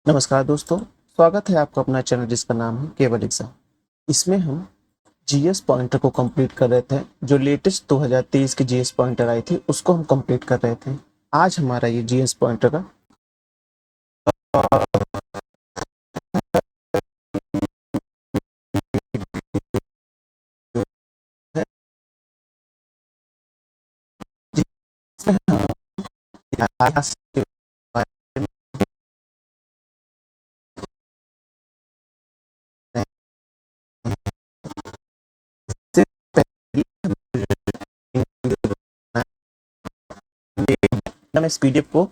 नमस्कार दोस्तों, स्वागत है आपका अपना चैनल जिसका नाम है केवल एग्जाम। इसमें हम जीएस पॉइंटर को कंप्लीट कर रहे थे। जो लेटेस्ट 2023 की जीएस पॉइंटर आई थी उसको हम कंप्लीट कर रहे थे। आज हमारा ये जीएस पॉइंटर का है, जिसमें हम इतिहास के बारे में से पहले मैं इस पीडीएफ को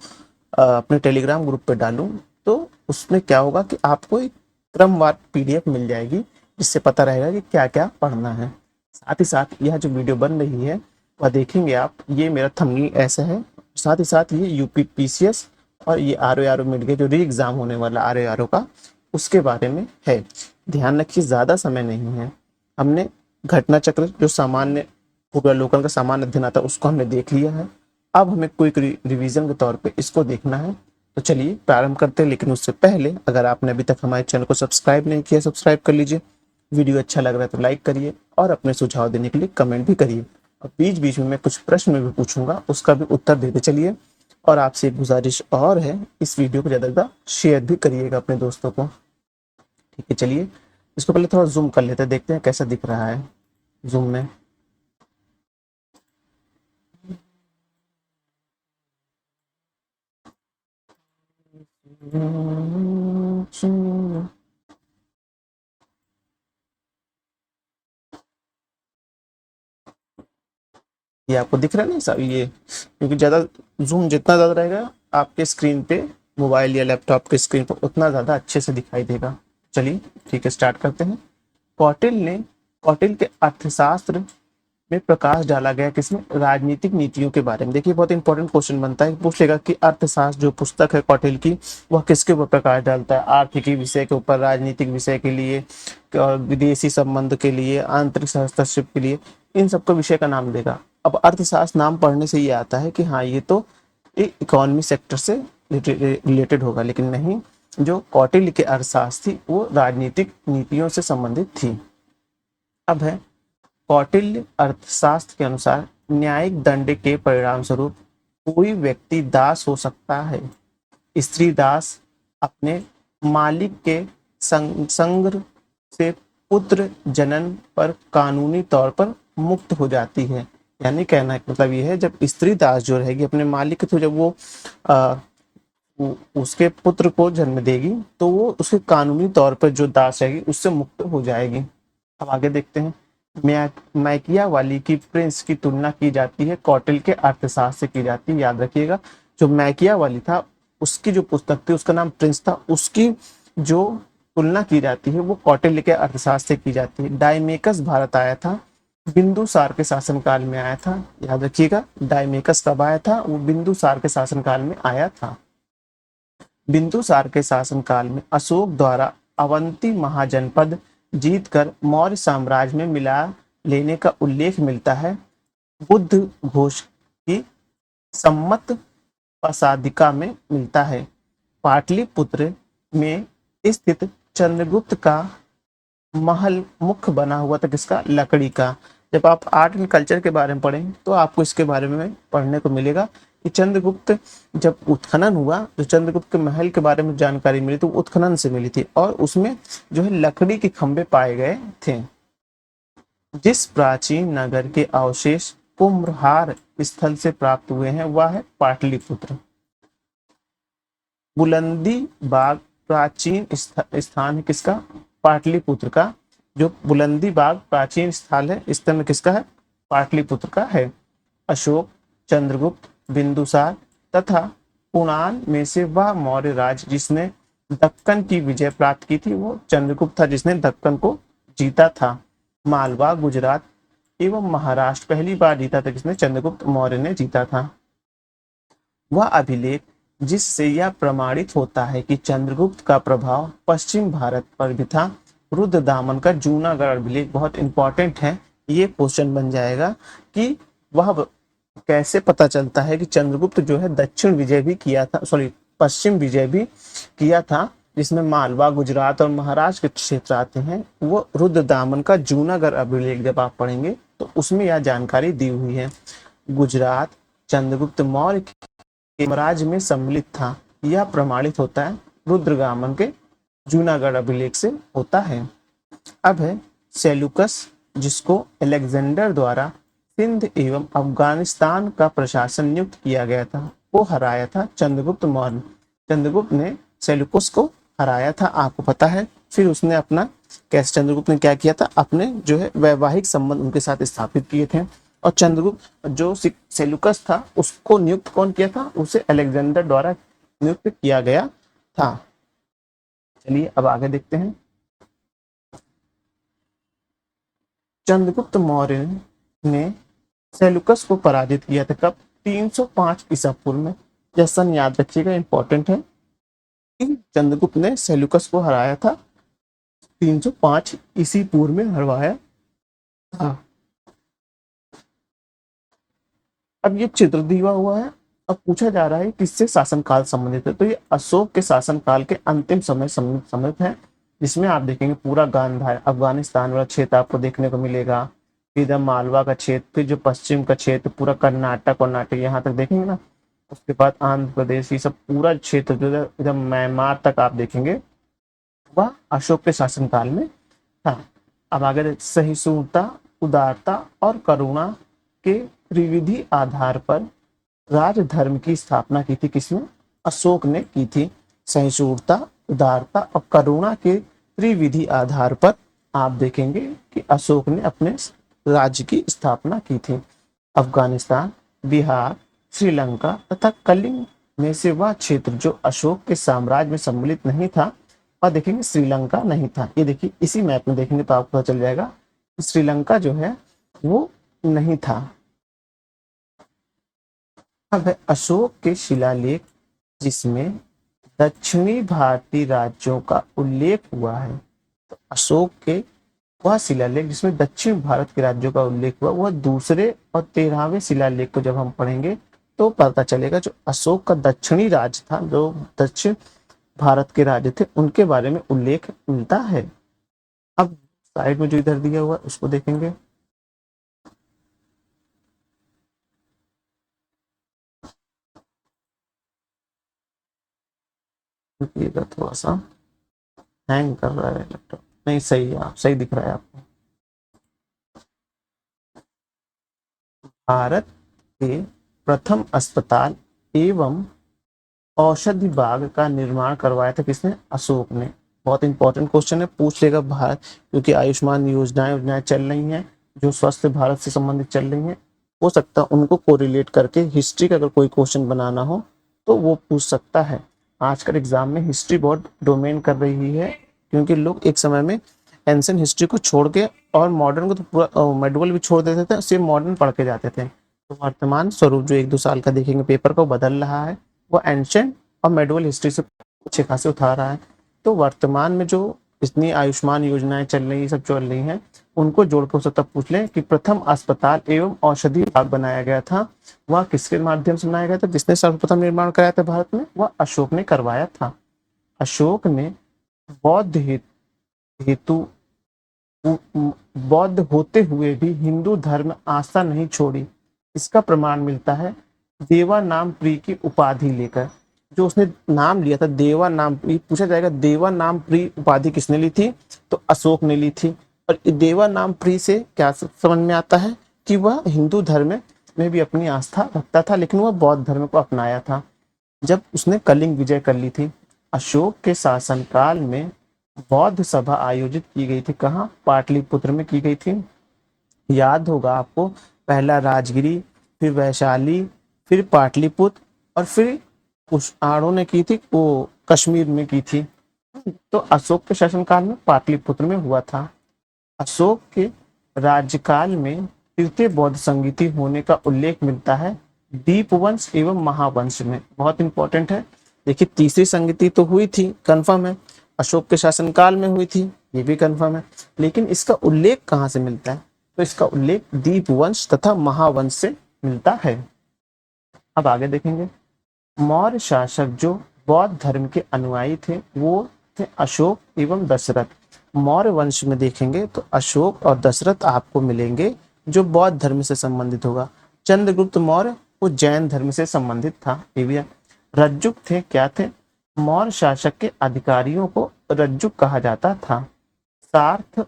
अपने टेलीग्राम ग्रुप पे डालूं तो उसमें क्या होगा कि आपको एक क्रमवार पीडीएफ मिल जाएगी, जिससे पता रहेगा कि क्या क्या पढ़ना है। साथ ही साथ यह जो वीडियो बन रही है वह देखेंगे आप, ये मेरा थंबनेल ऐसा है। साथ ही साथ ये यूपी पीसीएस और ये आर ओ मिल गए जो री एग्जाम होने वाला आर ओ का, उसके बारे में है। ध्यान रखिए, ज़्यादा समय नहीं है। हमने घटना चक्र जो सामान्य पूर्वावलोकन का सामान्य अध्ययन आता है उसको हमने देख लिया है। अब हमें क्विक रिवीजन के तौर पे इसको देखना है। तो चलिए प्रारंभ करते हैं, लेकिन उससे पहले अगर आपने अभी तक हमारे चैनल को सब्सक्राइब नहीं किया, सब्सक्राइब कर लीजिए। वीडियो अच्छा लग रहा है तो लाइक करिए और अपने सुझाव देने के लिए कमेंट भी करिए। और बीच बीच में मैं कुछ प्रश्न भी पूछूंगा, उसका भी उत्तर देते चलिए। और आपसे एक गुजारिश और है, इस वीडियो को ज़्यादा से ज़्यादा शेयर भी करिएगा अपने दोस्तों को। ठीक है, चलिए इसको पहले थोड़ा जूम कर लेते हैं, देखते हैं कैसा दिख रहा है जूम में। ये आपको दिख रहा है ना सब ये, क्योंकि ज़्यादा जूम जितना ज़्यादा रहेगा आपके स्क्रीन पे, मोबाइल या लैपटॉप के स्क्रीन पर, उतना ज़्यादा अच्छे से दिखाई देगा। चलिए ठीक है, स्टार्ट करते हैं। कौटिल्य ने कौटिल्य के अर्थशास्त्र में प्रकाश डाला गया किसमें? राजनीतिक नीतियों के बारे में। देखिए बहुत इंपॉर्टेंट क्वेश्चन बनता है, पूछ लेगा कि अर्थशास्त्र जो पुस्तक है कौटिल्य की, वह किसके ऊपर प्रकाश डालता है? आर्थिकी विषय के ऊपर, राजनीतिक विषय के लिए, विदेशी संबंध के लिए, आंतरिक हस्तक्षेप के लिए, इन सबको विषय का नाम देगा। अब अर्थशास्त्र नाम पढ़ने से ये आता है कि हाँ ये तो इकोनॉमी सेक्टर से रिलेटेड होगा, लेकिन नहीं, जो कौटिल्य के अर्थशास्त्र थी वो राजनीतिक नीतियों से संबंधित थी। अब है, कौटिल्य अर्थशास्त्र के अनुसार न्यायिक दंड के परिणाम स्वरूप कोई व्यक्ति दास हो सकता है। स्त्री दास अपने मालिक के संग से पुत्र जनन पर कानूनी तौर पर मुक्त हो जाती है। यानी कहना है मतलब ये है, जब स्त्री दास जो रहेगी अपने मालिक के थ्रू, जब वो आ, उसके पुत्र को जन्म देगी तो वो उसके कानूनी तौर पर जो दास रहेगी उससे मुक्त हो जाएगी। अब आगे देखते हैं। मैकियावाली की प्रिंस की तुलना की जाती है कौटिल्य के अर्थशास्त्र से की जाती है। याद रखिएगा, जो मैकियावाली था उसकी जो पुस्तक थी उसका नाम प्रिंस था, उसकी जो तुलना की जाती है वो कौटिल्य के अर्थशास्त्र से की जाती है। डायमेकस भारत आया था, बिंदुसार के शासनकाल में आया था। याद रखिएगा, डायमेकस कब आया था? वो बिंदुसार के शासनकाल में आया था। बिंदुसार के शासनकाल में अशोक द्वारा अवंती महाजनपद जीतकर मौर्य साम्राज्य में मिला लेने का उल्लेख मिलता है बुद्ध घोष की सम्मत पसादिका में मिलता है। पाटलिपुत्र में स्थित चंद्रगुप्त का महल मुख्य बना हुआ था किसका? लकड़ी का। जब आप आर्ट एंड कल्चर के बारे में पढ़ें तो आपको इसके बारे में पढ़ने को मिलेगा कि चंद्रगुप्त जब उत्खनन हुआ तो चंद्रगुप्त के महल के बारे में जानकारी मिली तो उत्खनन से मिली थी, और उसमें जो है लकड़ी के खंभे पाए गए थे। जिस प्राचीन नगर के अवशेष कुम्भहार स्थल से प्राप्त हुए हैं वह है पाटलिपुत्र। बुलंदी बाग प्राचीन स्थान है किसका? पाटलिपुत्र का। जो बुलंदी बाग प्राचीन स्थल है, स्थल में किसका है? पाटलिपुत्र का है। अशोक, चंद्रगुप्त, बिंदुसार तथा कुणाल में से वह मौर्य राज जिसने दक्कन की विजय प्राप्त की थी वो चंद्रगुप्त था, जिसने दक्कन को जीता था। मालवा, गुजरात एवं महाराष्ट्र पहली बार जीता था किसने? चंद्रगुप्त मौर्य ने जीता था। वह अभिलेख जिससे यह प्रमाणित होता है कि चंद्रगुप्त का प्रभाव पश्चिम भारत पर भी था। रुद्रदामन का जूनागढ़ अभिलेख बहुत इंपॉर्टेंट है, ये क्वेश्चन बन जाएगा कि वह कैसे पता चलता है कि चंद्रगुप्त जो है दक्षिण विजय भी किया था, सॉरी पश्चिम विजय भी किया था जिसमें मालवा, गुजरात और महाराष्ट्र के क्षेत्र आते हैं, वो रुद्रदामन का जूनागढ़ अभिलेख जब आप पढ़ेंगे तो उसमें यह जानकारी दी हुई है। गुजरात चंद्रगुप्त मौर्य के साम्राज्य में सम्मिलित था, यह प्रमाणित होता है रुद्रदामन के जूनागढ़ अभिलेख से होता है। अब है सेल्यूकस, जिसको अलेक्जेंडर द्वारा सिंध एवं अफगानिस्तान का प्रशासन नियुक्त किया गया था, वो हराया था चंद्रगुप्त मौर्य। चंद्रगुप्त ने सेल्यूकस को हराया था, आपको पता है। फिर उसने अपना कैसे चंद्रगुप्त ने क्या किया था, अपने जो है वैवाहिक संबंध उनके साथ स्थापित किए थे। और चंद्रगुप्त जो सेल्यूकस था उसको नियुक्त कौन किया था, उसे अलेक्जेंडर द्वारा नियुक्त किया गया था। चलिए अब आगे देखते हैं। चंद्रगुप्त मौर्य ने सेल्यूकस को पराजित किया था कब, 305 ईसा पूर्व में। यह सन याद रखिएगा, इंपॉर्टेंट है। चंद्रगुप्त ने सेल्यूकस को हराया था, 305 ईसी पूर्व में हरवाया था। अब ये चित्र दिया हुआ है। अब पूछा जा रहा है किससे शासनकाल संबंधित है, तो ये अशोक के शासनकाल के अंतिम समय संबंधित है, जिसमें आप देखेंगे पूरा गांधार अफगानिस्तान वाला क्षेत्र आपको देखने को मिलेगा, इधर मालवा का क्षेत्र, फिर जो पश्चिम का क्षेत्र पूरा कर्नाटक यहाँ तक देखेंगे ना। उसके बाद आंध्र प्रदेश, ये सब पूरा क्षेत्र जो इधर म्यांमार तक आप देखेंगे वह अशोक के शासनकाल में था। अब आगे सहिष्णुता, उदारता और करुणा के त्रिविधि आधार पर राजधर्म की स्थापना की थी, किसने, अशोक ने की थी। सहिष्णुता, उदारता और करुणा के त्रिविधि आधार पर आप देखेंगे कि अशोक ने अपने राज्य की स्थापना की थी। अफगानिस्तान, बिहार, श्रीलंका तथा कलिंग में से वह क्षेत्र जो अशोक के साम्राज्य में सम्मिलित नहीं था, और देखेंगे श्रीलंका नहीं था। ये देखिए इसी मैप में देखेंगे तो आपको पता चल जाएगा श्रीलंका जो है वो नहीं था। अब है अशोक के शिलालेख, जिसमें दक्षिणी भारतीय राज्यों का उल्लेख हुआ है। तो अशोक के वह शिलालेख जिसमें दक्षिण भारत के राज्यों का उल्लेख हुआ, वह दूसरे और 13वें शिलालेख को जब हम पढ़ेंगे तो पता चलेगा जो अशोक का दक्षिणी राज्य था, जो दक्षिण भारत के राज्य थे, उनके बारे में उल्लेख मिलता है। अब साइड में जो इधर दिया हुआ उसको देखेंगे। इधर थोड़ा सा हैंग कर रहा है लैपटॉप, नहीं सही है, आप सही दिख रहा है आपको। भारत के प्रथम अस्पताल एवं औषधि बाग का निर्माण करवाया था किसने, अशोक ने। बहुत इंपॉर्टेंट क्वेश्चन है, पूछ लेगा भारत, क्योंकि आयुष्मान योजनाएं चल रही हैं जो स्वस्थ भारत से संबंधित चल रही हैं, हो सकता है उनको कोरिलेट करके हिस्ट्री का अगर कोई क्वेश्चन बनाना हो तो वो पूछ सकता है। आजकल एग्जाम में हिस्ट्री बहुत डोमेन कर रही है, क्योंकि लोग एक समय में एंशिएंट हिस्ट्री को छोड़ के और मॉडर्न को तो पूरा मेडुअल भी छोड़ देते थे, सिर्फ मॉडर्न पढ़ के जाते थे। तो वर्तमान स्वरूप जो 1-2 साल का देखेंगे पेपर को बदल रहा है, वो एंशिएंट और मेडुअल हिस्ट्री से अच्छे खासे उठा रहा है। तो वर्तमान में जो इतनी आयुष्मान योजनाएं चल रही, सब चल रही हैं, उनको जोड़ के हो सकता पूछ लें कि प्रथम अस्पताल एवं औषधि विभाग बनाया गया था, वह किसके माध्यम से बनाया गया था, जिसने सर्वप्रथम निर्माण कराया था भारत में, वह अशोक ने करवाया था। अशोक ने बौद्ध हेतु बौद्ध होते हुए भी हिंदू धर्म आस्था नहीं छोड़ी, इसका प्रमाण मिलता है देवा नाम प्री की उपाधि लेकर। जो उसने नाम लिया था देवा नाम प्री, पूछा जाएगा देवा नाम प्री उपाधि किसने ली थी, तो अशोक ने ली थी। और देवा नाम प्री से क्या समझ में आता है कि वह हिंदू धर्म में भी अपनी आस्था रखता था, लेकिन वह बौद्ध धर्म को अपनाया था जब उसने कलिंग विजय कर ली थी। अशोक के शासनकाल में बौद्ध सभा आयोजित की गई थी, कहाँ, पाटलिपुत्र में की गई थी। याद होगा आपको, पहला राजगिरी, फिर वैशाली, फिर पाटलिपुत्र, और फिर उस आड़ों ने की थी वो कश्मीर में की थी। तो अशोक के शासनकाल में पाटलिपुत्र में हुआ था। अशोक के राज्यकाल में तृतीय बौद्ध संगीति होने का उल्लेख मिलता है दीपवंश एवं महावंश में। बहुत इंपॉर्टेंट है, देखिए तीसरी संगीति तो हुई थी, कंफर्म है, अशोक के शासनकाल में हुई थी, ये भी कंफर्म है, लेकिन इसका उल्लेख कहाँ से मिलता है, तो इसका उल्लेख दीपवंश तथा महावंश से मिलता है। अब आगे देखेंगे, मौर्य शासक जो बौद्ध धर्म के अनुयायी थे वो थे अशोक एवं दशरथ। मौर्य वंश में देखेंगे तो अशोक और दशरथ आपको मिलेंगे जो बौद्ध धर्म से संबंधित होगा। चंद्रगुप्त मौर्य वो जैन धर्म से संबंधित था। ये भी है। रज्जुक थे, क्या थे? मौर्य शासक के अधिकारियों को रज्जुक कहा जाता था। सार्थ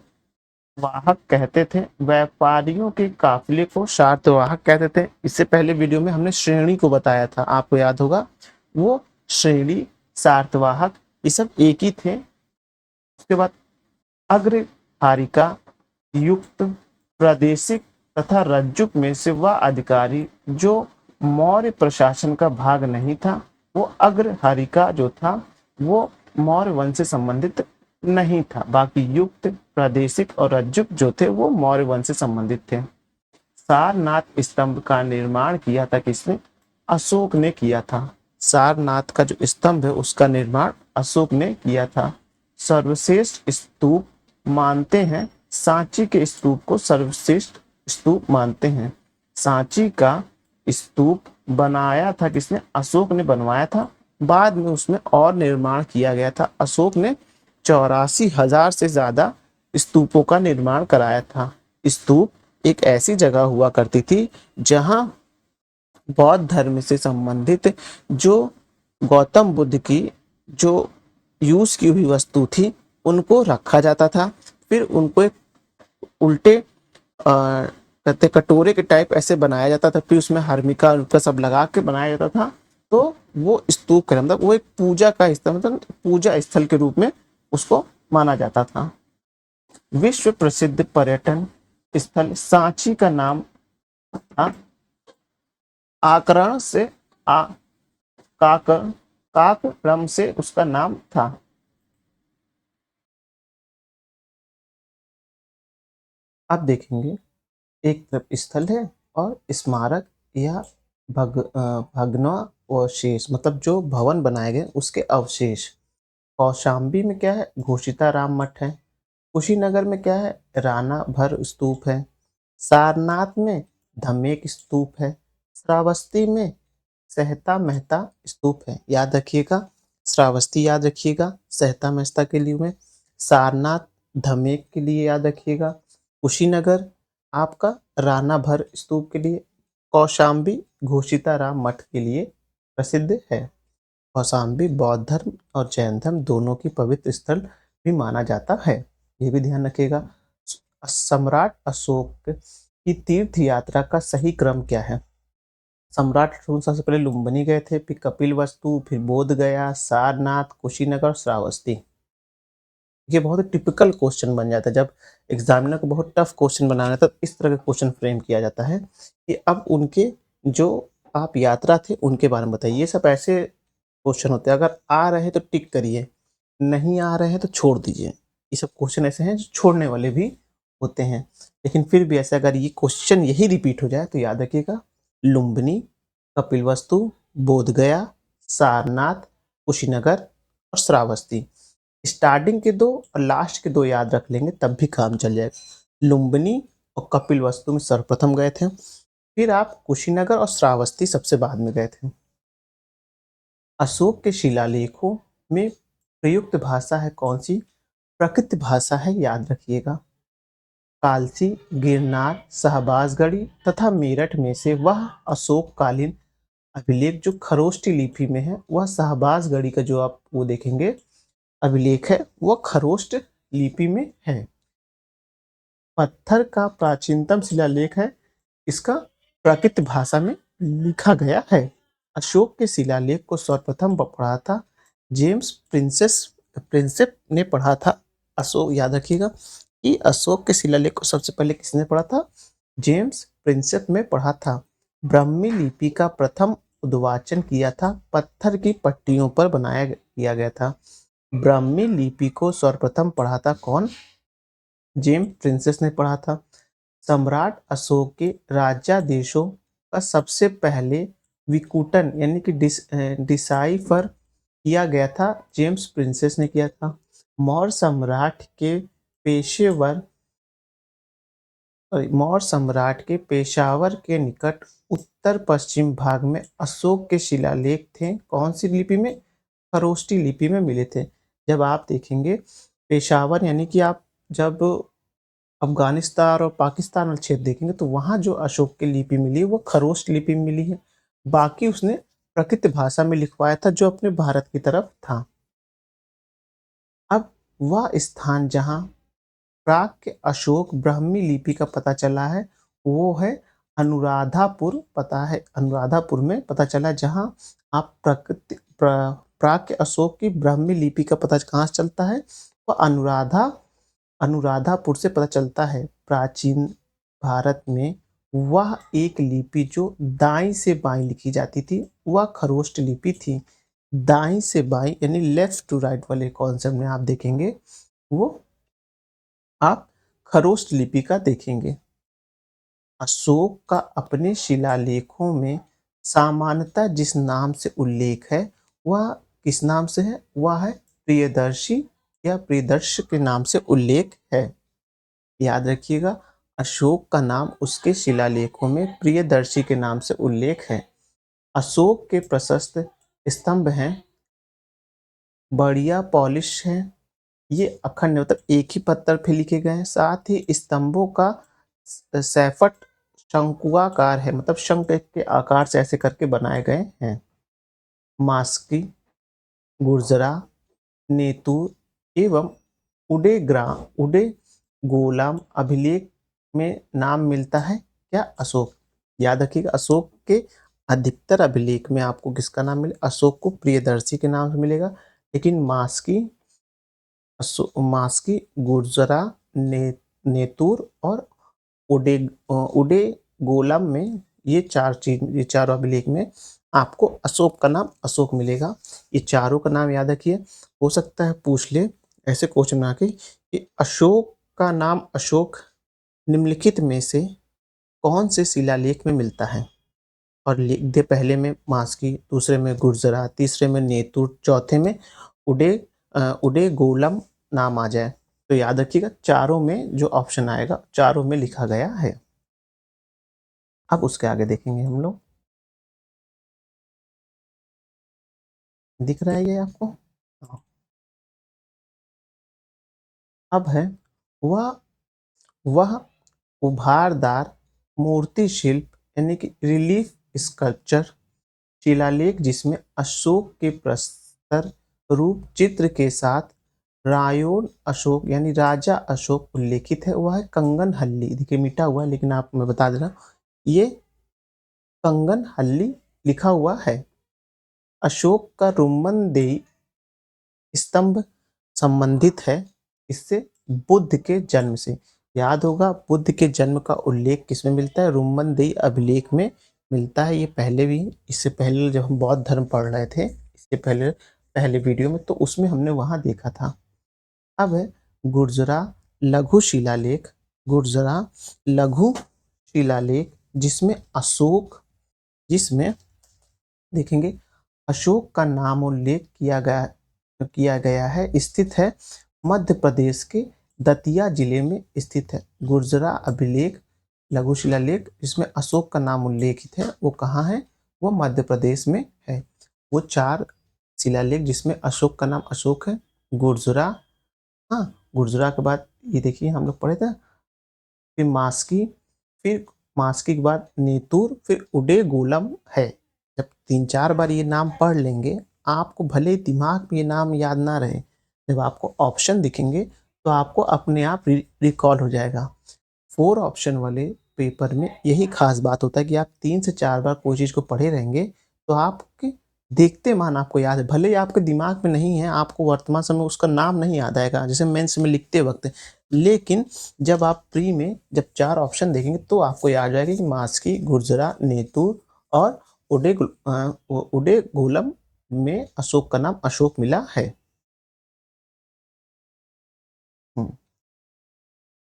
वाहक कहते थे, व्यापारियों के काफिले को सार्थवाहक कहते थे। इससे पहले वीडियो में हमने श्रेणी को बताया था, आपको याद होगा। वो श्रेणी, सार्थवाहक, ये सब एक ही थे। उसके बाद अग्रहारिका, युक्त, प्रादेशिक तथा रज्जुक में से वह अधिकारी जो मौर्य प्रशासन का भाग नहीं था, वो अग्रहारिका जो था वो मौर्य वंश से संबंधित नहीं था। बाकी युक्त, प्रादेशिक और रज्जुक जो थे वो मौर्य वंश से संबंधित थे। सारनाथ स्तंभ का निर्माण किया था किसने? अशोक ने किया था। सारनाथ का जो स्तंभ है उसका निर्माण अशोक ने किया था। सर्वश्रेष्ठ स्तूप मानते हैं, सांची के स्तूप को सर्वश्रेष्ठ स्तूप मानते हैं। सांची का स्तूप बनाया था किसने? अशोक ने बनवाया था। बाद में उसमें और निर्माण किया गया था। अशोक ने 84,000 से ज्यादा स्तूपों का निर्माण कराया था। स्तूप एक ऐसी जगह हुआ करती थी जहां बौद्ध धर्म से संबंधित जो गौतम बुद्ध की जो यूज की हुई वस्तु थी उनको रखा जाता था। फिर उनको एक उल्टे कहते कटोरे के टाइप ऐसे बनाया जाता था, फिर उसमें हर्मिका उनका सब लगा के बनाया जाता था। तो वो स्तूप का मतलब वो एक पूजा का स्थल, मतलब पूजा स्थल के रूप में उसको माना जाता था। विश्व प्रसिद्ध पर्यटन स्थल सांची का नाम था आकरण से काकरम से उसका नाम था। अब देखेंगे एक तरफ स्थल है और स्मारक या भग्नावशेष, मतलब जो भवन बनाए गए उसके अवशेष। कौशाम्बी में क्या है? घोषिताराम मठ है। कुशीनगर में क्या है? राणा भर स्तूप है। सारनाथ में धमेक स्तूप है। श्रावस्ती में सहता मेहता स्तूप है। याद रखिएगा, श्रावस्ती याद रखिएगा सहता मेहता के लिए में, सारनाथ धमेक के लिए याद रखिएगा, कुशीनगर आपका राणा भर स्तूप के लिए, कौशाम्बी घोषिताराम मठ के लिए प्रसिद्ध है। कौशाम्बी बौद्ध धर्म और जैन धर्म दोनों की पवित्र स्थल भी माना जाता है, ये भी ध्यान रखिएगा। सम्राट अशोक की तीर्थ यात्रा का सही क्रम क्या है? सम्राट अशोक सबसे पहले लुम्बिनी गए थे, फिर कपिलवस्तु, फिर बोध गया, सारनाथ, कुशीनगर, श्रावस्ती। ये बहुत ही टिपिकल क्वेश्चन बन जाता है जब एग्जामिनर को बहुत टफ क्वेश्चन बनाना है, तब इस तरह का क्वेश्चन फ्रेम किया जाता है कि अब उनके जो आप यात्रा थे उनके बारे में बताइए। ये सब ऐसे क्वेश्चन होते हैं, अगर आ रहे तो टिक करिए, नहीं आ रहे हैं तो छोड़ दीजिए। ये सब क्वेश्चन ऐसे हैं जो छोड़ने वाले भी होते हैं, लेकिन फिर भी ऐसे अगर ये क्वेश्चन यही रिपीट हो जाए तो याद रखिएगा लुम्बिनी, कपिलवस्तु, बोधगया, सारनाथ, कुशीनगर और श्रावस्ती। स्टार्टिंग के दो और लास्ट के दो याद रख लेंगे तब भी काम चल जाएगा। लुम्बिनी और कपिलवस्तु में सर्वप्रथम गए थे, फिर आप कुशीनगर और श्रावस्ती सबसे बाद में गए थे। अशोक के शिलालेखों में प्रयुक्त भाषा है कौन सी? प्रकृत भाषा है, याद रखिएगा। कालसी, गिरनार, शहबाजगढ़ी तथा मेरठ में से वह अशोककालीन अभिलेख जो खरोष्टी लिपि में है, वह शहबाजगढ़ी का जो आप वो देखेंगे अभिलेख है वह खरोष्ट लिपि में है। पत्थर का प्राचीनतम शिलालेख है, इसका प्राकृत भाषा में लिखा गया है। अशोक के शिलालेख को सर्वप्रथम पढ़ा था जेम्स प्रिंसेप ने पढ़ा था। अशोक, याद रखिएगा कि अशोक के शिलालेख को सबसे पहले किसने पढ़ा था? जेम्स प्रिंसेप में पढ़ा था। ब्राह्मी लिपि का प्रथम उद्वाचन किया था पत्थर की पट्टियों पर बनाया किया गया था। ब्राह्मी लिपि को सर्वप्रथम पढ़ा था कौन? जेम्स प्रिंसेस ने पढ़ा था। सम्राट अशोक के राज्यादेशों का सबसे पहले विकूटन यानी कि डिसाइफर किया गया था, जेम्स प्रिंसेस ने किया था। मौर्य सम्राट के पेशावर के निकट उत्तर पश्चिम भाग में अशोक के शिलालेख थे, कौन सी लिपि में? खरोष्टी लिपि में मिले थे। जब आप देखेंगे पेशावर यानी कि आप जब अफ़गानिस्तान और पाकिस्तान वाला क्षेत्र देखेंगे तो वहाँ जो अशोक की लिपि मिली है वो खरोष्ट लिपि में मिली है। बाकी उसने प्राकृत भाषा में लिखवाया था जो अपने भारत की तरफ था। अब वह स्थान जहाँ प्राग अशोक ब्राह्मी लिपि का पता चला है वो है अनुराधापुर। पता है अनुराधापुर में पता चला, जहाँ आप प्राग के अशोक की ब्राह्मी लिपि का पता कहाँ से चलता है, वो अनुराधापुर से पता चलता है। प्राचीन भारत में वह एक लिपि जो दाईं से बाईं लिखी जाती थी वह खरोष्ट लिपि थी। दाईं से बाईं यानी लेफ्ट टू राइट वाले कॉन्सेप्ट में आप देखेंगे वो आप खरोष्ट लिपि का देखेंगे। अशोक का अपने शिलालेखों में सामान्यतः जिस नाम से उल्लेख है वह किस नाम से है, वह है प्रियदर्शी या प्रियदर्श के नाम से उल्लेख है। याद रखिएगा, अशोक का नाम उसके शिलालेखों में प्रियदर्शी के नाम से उल्लेख है। अशोक के प्रशस्त स्तंभ हैं, बढ़िया पॉलिश हैं, ये अखंड मतलब एक ही पत्थर पे लिखे गए हैं। साथ ही स्तंभों का सैफट शंकुआकार है, मतलब शंख के आकार से ऐसे करके बनाए गए हैं। मास्की, गुर्जरा, नेतुर एवं उडे गोलाम अभिलेख में नाम मिलता है क्या, अशोक। याद रखिएगा, अशोक के अधिकतर अभिलेख में आपको किसका नाम मिले, अशोक को प्रियदर्शी के नाम से मिलेगा। लेकिन मास्की, गुर्जरा, नेतुर और उडे गोलम में ये चार अभिलेख में आपको अशोक का नाम अशोक मिलेगा। ये चारों का नाम याद रखिए। हो सकता है पूछ ले ऐसे क्वेश्चन बना के कि अशोक का नाम अशोक निम्नलिखित में से कौन से शिलालेख में मिलता है, और लिख दे पहले में मास्की, दूसरे में गुर्जरा, तीसरे में नेतुर, चौथे में उडे गोलम नाम आ जाए। तो याद रखिएगा चारों में जो ऑप्शन आएगा चारों में लिखा गया है। अब उसके आगे देखेंगे हम लोग, दिख रहा है ये आपको। हाँ। अब है वह वह उभारदार मूर्ति शिल्प यानी कि रिलीफ स्कल्पचर शिलालेख जिसमें अशोक के प्रस्तर रूप चित्र के साथ रायोण अशोक यानी राजा अशोक उल्लेखित है, वह है कंगन हल्ली। देखिए मिटा हुआ है लेकिन आप मैं बता दे रहा हूँ ये कंगन हल्ली लिखा हुआ है। अशोक का रुम्मनदेही स्तंभ संबंधित है इससे, बुद्ध के जन्म से। याद होगा बुद्ध के जन्म का उल्लेख किसमें मिलता है, रुम्मनदेही अभिलेख में मिलता है। ये पहले भी, इससे पहले जब हम बौद्ध धर्म पढ़ रहे थे इससे पहले वीडियो में, तो उसमें हमने वहां देखा था। अब है गुर्जरा लघु शिलालेख। गुर्जरा लघु शिलालेख जिसमें देखेंगे अशोक का नाम उल्लेख किया गया है, स्थित है मध्य प्रदेश के दतिया जिले में स्थित है। गुर्जरा अभिलेख लघु शिलालेख जिसमें अशोक का नाम उल्लेखित है वो कहाँ है, वो मध्य प्रदेश में है। वो चार शिलालेख जिसमें अशोक का नाम अशोक है, गुर्जरा, हाँ गुर्जरा के बाद ये देखिए हम लोग पढ़े थे, फिर मास्की के बाद नेतुर, फिर उडेगोलम है। जब 3-4 बार ये नाम पढ़ लेंगे आपको भले दिमाग में ये नाम याद ना रहे, जब आपको ऑप्शन दिखेंगे तो आपको अपने आप रिकॉल हो जाएगा। 4 ऑप्शन वाले पेपर में यही खास बात होता है कि आप 3 से 4 बार कोई चीज़ को पढ़े रहेंगे तो आपके देखते मान आपको याद है, भले ही आपके दिमाग में नहीं है, आपको वर्तमान समय उसका नाम नहीं याद आएगा जैसे मेंस में लिखते वक्त, लेकिन जब आप प्री में जब 4 ऑप्शन देखेंगे तो आपको याद आ जाएगा कि मास्की, गुर्जरा, नेतुर और उडेगोलम में अशोक का नाम अशोक मिला है।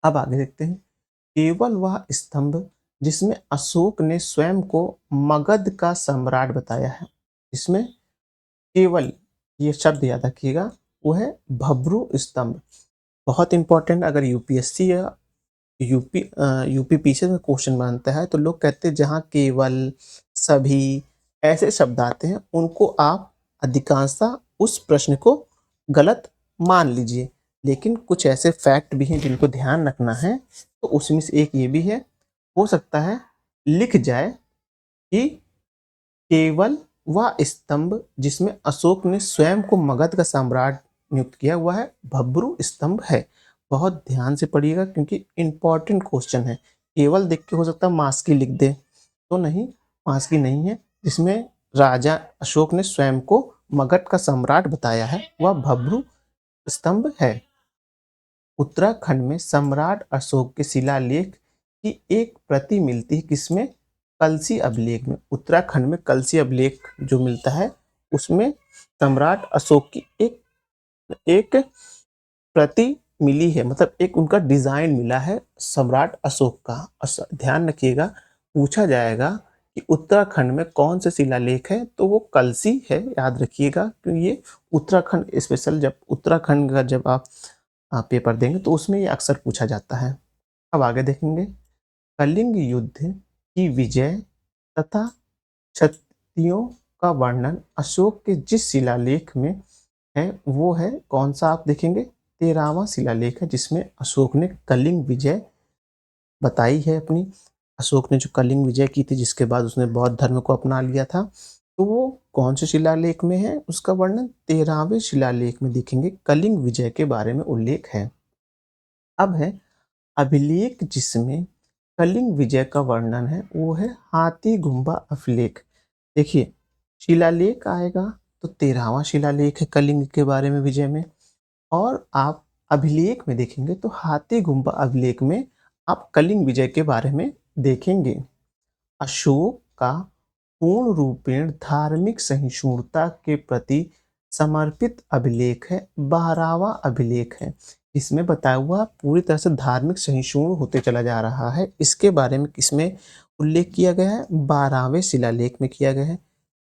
अब आगे देखते हैं, केवल वह स्तंभ जिसमें अशोक ने स्वयं को मगध का सम्राट बताया है, इसमें केवल ये शब्द याद रखिएगा वो है भब्रू स्तंभ। बहुत इंपॉर्टेंट, अगर यूपीएससी या यूपी पीछे में क्वेश्चन बनता है तो लोग कहते हैं जहाँ केवल, सभी ऐसे शब्द आते हैं उनको आप अधिकांशतः उस प्रश्न को गलत मान लीजिए, लेकिन कुछ ऐसे फैक्ट भी हैं जिनको ध्यान रखना है। तो उसमें से एक ये भी है, हो सकता है लिख जाए कि केवल वह स्तंभ जिसमें अशोक ने स्वयं को मगध का सम्राट नियुक्त किया हुआ है भब्रू स्तंभ है। बहुत ध्यान से पढ़िएगा क्योंकि इंपॉर्टेंट क्वेश्चन है। केवल देख के हो सकता है मास्की लिख दे, तो नहीं, मास्की नहीं है। जिसमें राजा अशोक ने स्वयं को मगध का सम्राट बताया है वह भब्रू स्तंभ है। उत्तराखंड में सम्राट अशोक के शिलालेख की एक प्रति मिलती है, किसमें? कलसी अभिलेख में। उत्तराखंड में कलसी अभिलेख जो मिलता है उसमें सम्राट अशोक की एक एक प्रति मिली है, मतलब एक उनका डिजाइन मिला है सम्राट अशोक का। ध्यान रखिएगा, पूछा जाएगा कि उत्तराखंड में कौन से शिलालेख है, तो वो कलसी है, याद रखिएगा। क्योंकि ये उत्तराखंड स्पेशल, जब उत्तराखंड का जब आप पेपर देंगे तो उसमें ये अक्सर पूछा जाता है। अब आगे देखेंगे, कलिंग युद्ध की विजय तथा क्षत्रियों का वर्णन अशोक के जिस शिलालेख में है वो है कौन सा? आप देखेंगे 13वां शिलालेख है जिसमें अशोक ने कलिंग विजय बताई है अपनी। अशोक ने जो कलिंग विजय की थी जिसके बाद उसने बौद्ध धर्म को अपना लिया था, तो वो कौन से शिलालेख में है? उसका वर्णन 13वें शिलालेख में देखेंगे, कलिंग विजय के बारे में उल्लेख है। अब है अभिलेख जिसमें कलिंग विजय का वर्णन है वो है हाथी गुम्बा अभिलेख। देखिए, शिलालेख आएगा तो 13वां शिलालेख है कलिंग के बारे में विजय में, और आप अभिलेख में देखेंगे तो हाथी गुम्बा अभिलेख में आप कलिंग विजय के बारे में देखेंगे। अशोक का पूर्ण रूपेण धार्मिक सहिष्णुता के प्रति समर्पित अभिलेख है 12वां अभिलेख है। इसमें बताया हुआ पूरी तरह से धार्मिक सहिष्णु होते चला जा रहा है। इसके बारे में किसमें उल्लेख किया गया है? 12वें शिलालेख में किया गया है।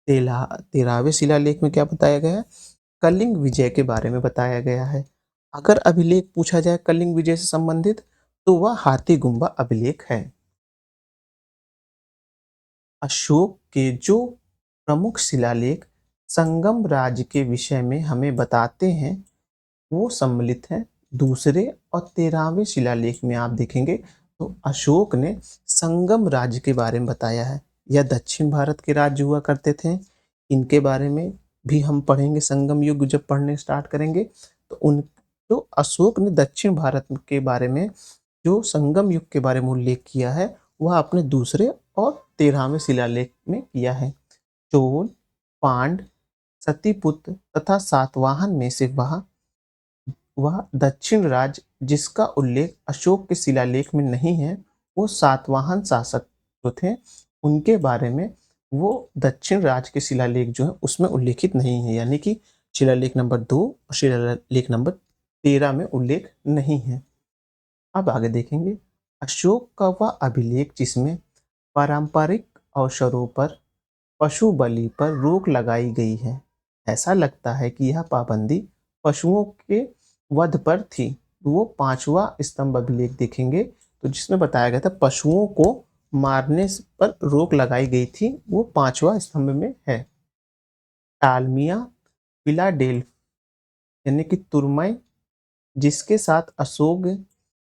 13वें शिलालेख में क्या बताया गया है? कलिंग विजय के बारे में बताया गया है। अगर अभिलेख पूछा जाए कलिंग विजय से संबंधित तो वह हाथी गुम्बा अभिलेख है। अशोक के जो प्रमुख शिलालेख संगम राज्य के विषय में हमें बताते हैं वो सम्मिलित हैं दूसरे और 13वें शिलालेख में। आप देखेंगे तो अशोक ने संगम राज्य के बारे में बताया है। यह दक्षिण भारत के राज्य हुआ करते थे, इनके बारे में भी हम पढ़ेंगे। संगम युग जब पढ़ने स्टार्ट करेंगे तो उन जो अशोक ने दक्षिण भारत के बारे में जो संगम युग के बारे में उल्लेख किया है वह अपने दूसरे और 13वें शिलालेख में किया है। चोल, पांड, सतीपुत्र तथा सातवाहन में से वह दक्षिण राज्य जिसका उल्लेख अशोक के शिलालेख में नहीं है वो सातवाहन शासक जो थे उनके बारे में वो दक्षिण राज्य के शिलालेख जो है उसमें उल्लेखित नहीं है, यानी कि शिलालेख नंबर 2 और शिलालेख नंबर 13 में उल्लेख नहीं है। अब आगे देखेंगे, अशोक का वह अभिलेख जिसमें पारंपरिक अवसरों पर पशु बलि पर रोक लगाई गई है। ऐसा लगता है कि यह पाबंदी पशुओं के वध पर थी। वो 5वां स्तंभ अभिलेख देखेंगे तो जिसमें बताया गया था पशुओं को मारने पर रोक लगाई गई थी, वो 5वां स्तंभ में है। टालमिया फिलाडेल्फ यानी कि तुर्मय जिसके साथ अशोक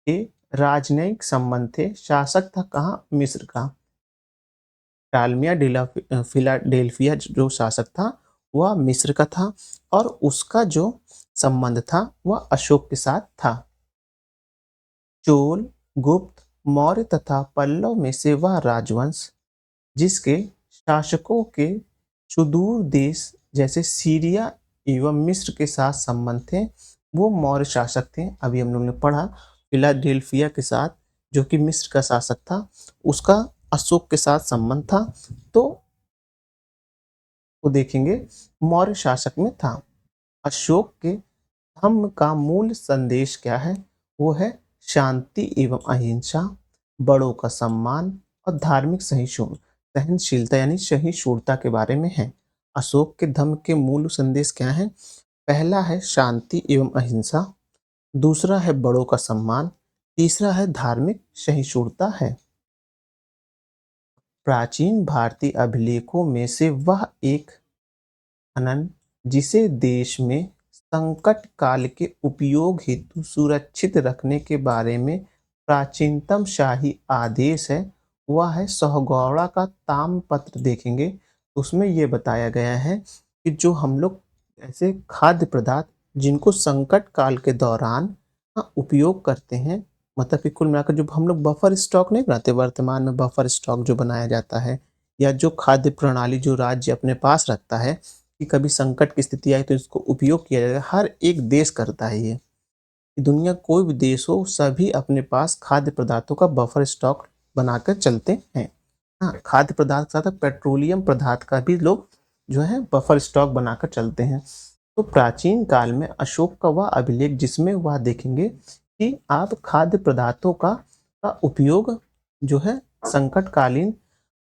के राजनयिक संबंध थे, शासक था कहाँ? मिस्र का। टालमिया फिलाडेल्फिया जो शासक था वह मिस्र का था और उसका जो संबंध था वह अशोक के साथ था। चोल, गुप्त, मौर्य तथा पल्लव में से वह राजवंश जिसके शासकों के सुदूर देश जैसे सीरिया एवं मिस्र के साथ संबंध थे वो मौर्य शासक थे। अभी हम लोग ने पढ़ा फिलाडेल्फिया के साथ जो कि मिस्र का शासक था उसका अशोक के साथ संबंध था, तो वो देखेंगे मौर्य शासक में था। अशोक के धम्म का मूल संदेश क्या है? वो है शांति एवं अहिंसा, बड़ों का सम्मान और धार्मिक सहनशीलता यानी सहिष्णुता के बारे में है। अशोक के धम्म के मूल संदेश क्या है? पहला है शांति एवं अहिंसा, दूसरा है बड़ों का सम्मान, तीसरा है धार्मिक सहिष्णुता है। प्राचीन भारतीय अभिलेखों में से वह एक खनन जिसे देश में संकट काल के उपयोग हेतु सुरक्षित रखने के बारे में प्राचीनतम शाही आदेश है, वह है सोहगौड़ा का ताम्रपत्र देखेंगे, तो उसमें ये बताया गया है कि जो हम लोग ऐसे खाद्य पदार्थ जिनको संकट काल के दौरान उपयोग करते हैं, मतलब कि कुल मिलाकर जो हम लोग बफर स्टॉक नहीं बनाते, वर्तमान में बफर स्टॉक जो बनाया जाता है या जो खाद्य प्रणाली जो राज्य अपने पास रखता है कि कभी संकट की स्थिति आई तो इसको उपयोग किया जाएगा, हर एक देश करता है ये। दुनिया कोई भी देश हो, सभी अपने पास खाद्य पदार्थों का बफर स्टॉक बनाकर चलते हैं। हाँ, खाद्य पदार्थ के साथ पेट्रोलियम पदार्थ का भी लोग जो है बफर स्टॉक बनाकर चलते हैं। तो प्राचीन काल में अशोक का वह अभिलेख जिसमें वह देखेंगे कि आप खाद्य पदार्थों का उपयोग जो है संकटकालीन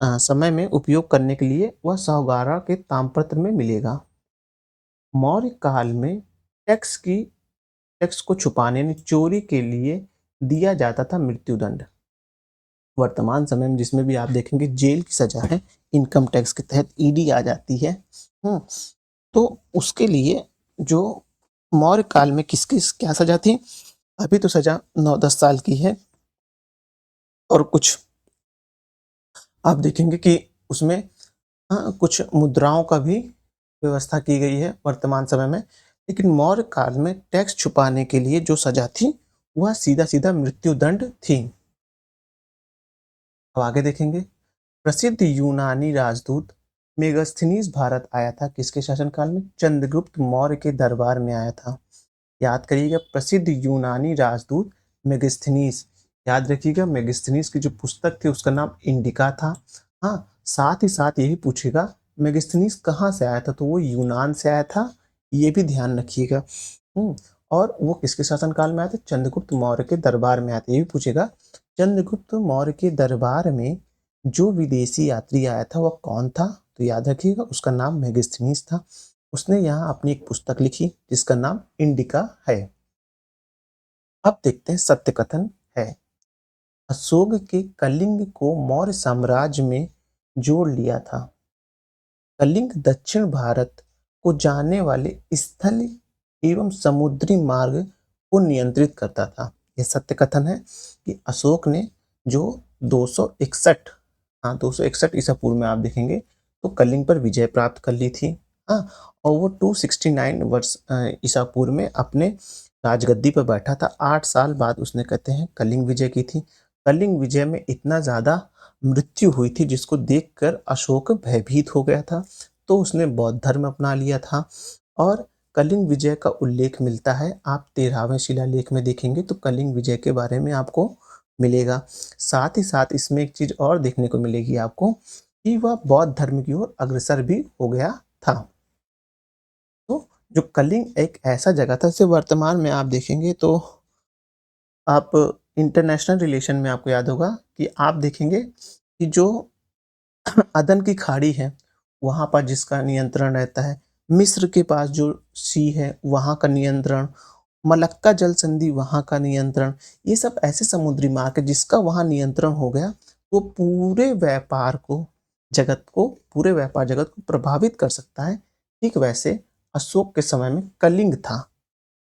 समय में उपयोग करने के लिए वह सोहगौड़ा के ताम्रपत्र में मिलेगा। मौर्य काल में टैक्स को छुपाने यानी चोरी के लिए दिया जाता था मृत्युदंड। वर्तमान समय में जिसमें भी आप देखेंगे जेल की सजा है, इनकम टैक्स के तहत ईडी आ जाती है। तो उसके लिए जो मौर्य काल में किस किस क्या सजा थी, अभी तो सजा 9-10 साल की है और कुछ आप देखेंगे कि उसमें कुछ मुद्राओं का भी व्यवस्था की गई है वर्तमान समय में। लेकिन मौर्य काल में टैक्स छुपाने के लिए जो सजा थी वह सीधा सीधा मृत्युदंड थी। अब आगे देखेंगे, प्रसिद्ध यूनानी राजदूत मेगास्थनीज भारत आया था किसके शासनकाल में? चंद्रगुप्त मौर्य के दरबार में आया था। याद करिएगा, प्रसिद्ध यूनानी राजदूत मेगास्थनीज, याद रखिएगा मेगास्थनीज की जो पुस्तक थी उसका नाम इंडिका था। हाँ, साथ ही साथ ये भी पूछेगा मेगास्थनीज कहाँ से आया था, तो वो यूनान से आया था, ये भी ध्यान रखिएगा। और वो किसके शासनकाल में आया था? चंद्रगुप्त मौर्य के दरबार में आया था, ये भी पूछेगा। चंद्रगुप्त मौर्य के दरबार में जो विदेशी यात्री आया था वह कौन था? तो याद रखिएगा उसका नाम मेगास्थनीज था। उसने यहाँ अपनी एक पुस्तक लिखी जिसका नाम इंडिका है। अब देखते हैं सत्य कथन है। अशोक के कलिंग को मौर्य साम्राज्य में जोड़ लिया था। कलिंग दक्षिण भारत को जाने वाले स्थल एवं समुद्री मार्ग को नियंत्रित करता था। यह सत्य कथन है कि अशोक ने जो 261 261 ईसा पूर्व में आप देखेंगे तो कलिंग पर विजय प्राप्त कर ली थी। हाँ, और वो 269 वर्ष ईसा पूर्व में अपने राजगद्दी पर बैठा था। 8 साल बाद उसने कहते हैं कलिंग विजय की थी। कलिंग विजय में इतना ज़्यादा मृत्यु हुई थी जिसको देखकर अशोक भयभीत हो गया था, तो उसने बौद्ध धर्म अपना लिया था। और कलिंग विजय का उल्लेख मिलता है, आप 13वें शिलालेख में देखेंगे तो कलिंग विजय के बारे में आपको मिलेगा। साथ ही साथ इसमें एक चीज़ और देखने को मिलेगी आपको कि वह बौद्ध धर्म की ओर अग्रसर भी हो गया था। तो जो कलिंग एक ऐसा जगह था, जैसे वर्तमान में आप देखेंगे तो आप इंटरनेशनल रिलेशन में आपको याद होगा कि आप देखेंगे कि जो अदन की खाड़ी है वहाँ पर जिसका नियंत्रण रहता है, मिस्र के पास जो सी है वहाँ का नियंत्रण, मलक्का जल संधि वहाँ का नियंत्रण, ये सब ऐसे समुद्री मार्ग है जिसका वहाँ नियंत्रण हो गया वो पूरे पूरे व्यापार जगत को प्रभावित कर सकता है। ठीक वैसे अशोक के समय में कलिंग था।